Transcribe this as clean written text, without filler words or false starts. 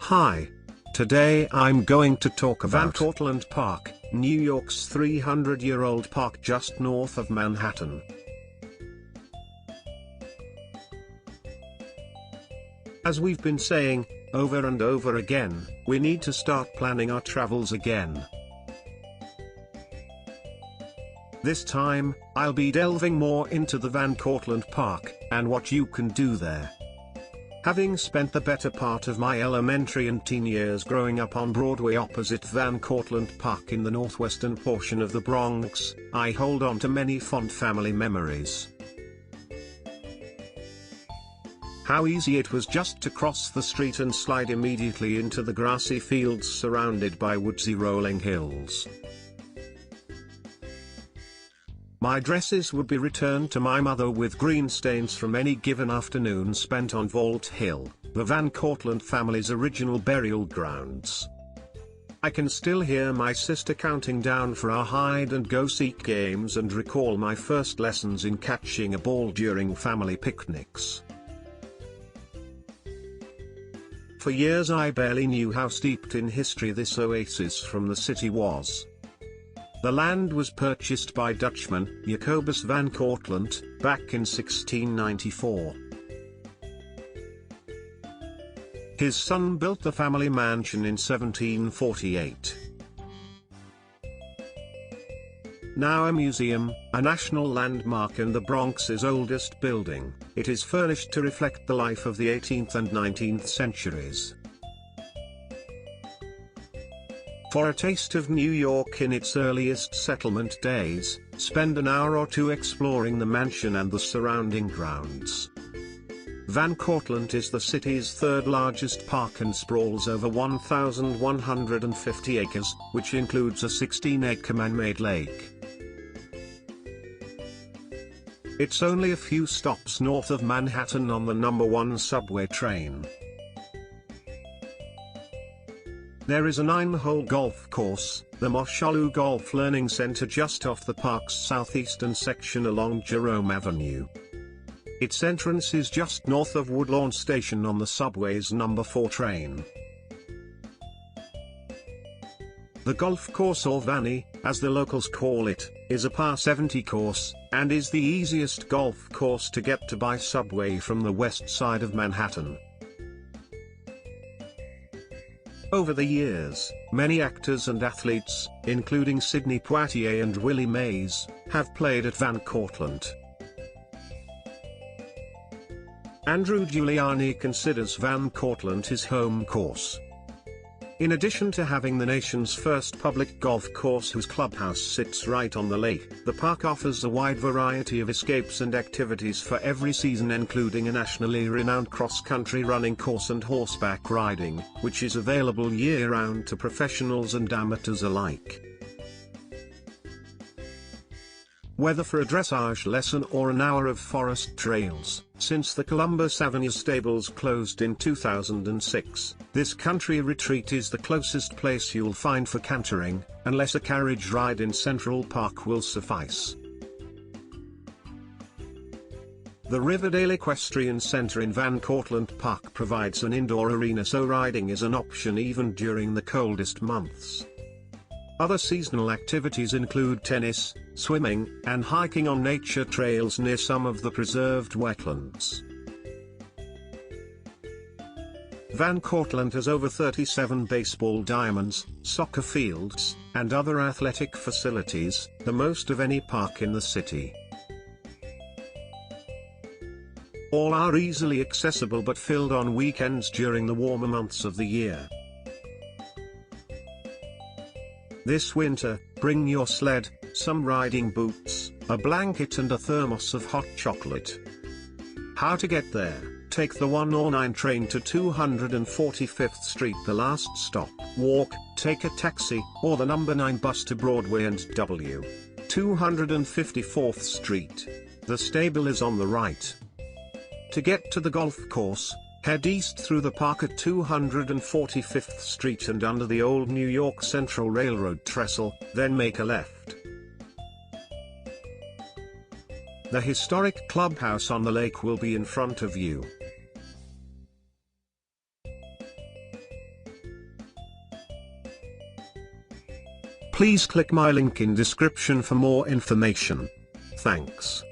Hi. Today I'm going to talk about Cortlandt Park, New York's 300-year-old park just north of Manhattan. As we've been saying, over and over again, we need to start planning our travels again. This time, I'll be delving more into the Cortlandt Park, and what you can do there. Having spent the better part of my elementary and teen years growing up on Broadway opposite Cortlandt Park in the northwestern portion of the Bronx, I hold on to many fond family memories. How easy it was just to cross the street and slide immediately into the grassy fields surrounded by woodsy rolling hills. My dresses would be returned to my mother with green stains from any given afternoon spent on Vault Hill, the Cortlandt family's original burial grounds. I can still hear my sister counting down for our hide-and-go-seek games and recall my first lessons in catching a ball during family picnics. For years I barely knew how steeped in history this oasis from the city was. The land was purchased by Dutchman, Jacobus van Cortlandt, back in 1694. His son built the family mansion in 1748. Now a museum, a national landmark and the Bronx's oldest building, it is furnished to reflect the life of the 18th and 19th centuries. For a taste of New York in its earliest settlement days, spend an hour or two exploring the mansion and the surrounding grounds. Cortlandt is the city's third largest park and sprawls over 1,150 acres, which includes a 16-acre man-made lake. It's only a few stops north of Manhattan on the number 1 subway train. There is a 9-hole golf course, the Moshalu Golf Learning Center just off the park's southeastern section along Jerome Avenue. Its entrance is just north of Woodlawn Station on the subway's number 4 train. The golf course, or Vanny, as the locals call it, is a par 70 course, and is the easiest golf course to get to by subway from the west side of Manhattan. Over the years, many actors and athletes, including Sidney Poitier and Willie Mays, have played at Cortlandt. Andrew Giuliani considers Cortlandt his home course. In addition to having the nation's first public golf course whose clubhouse sits right on the lake, the park offers a wide variety of escapes and activities for every season, including a nationally renowned cross-country running course and horseback riding, which is available year-round to professionals and amateurs alike. Whether for a dressage lesson or an hour of forest trails, since the Columbus Avenue stables closed in 2006, this country retreat is the closest place you'll find for cantering, unless a carriage ride in Central Park will suffice. The Riverdale Equestrian Center in Cortlandt Park provides an indoor arena, so riding is an option even during the coldest months. Other seasonal activities include tennis, swimming, and hiking on nature trails near some of the preserved wetlands. Cortlandt has over 37 baseball diamonds, soccer fields, and other athletic facilities, the most of any park in the city. All are easily accessible but filled on weekends during the warmer months of the year. This winter, bring your sled, some riding boots, a blanket and a thermos of hot chocolate. How to get there? Take the 109 train to 245th Street, the last stop. Walk, take a taxi, or the number 9 bus to Broadway and W. 254th Street. The stable is on the right. To get to the golf course, head east through the park at 245th Street and under the old New York Central Railroad trestle, then make a left. The historic clubhouse on the lake will be in front of you. Please click my link in description for more information. Thanks.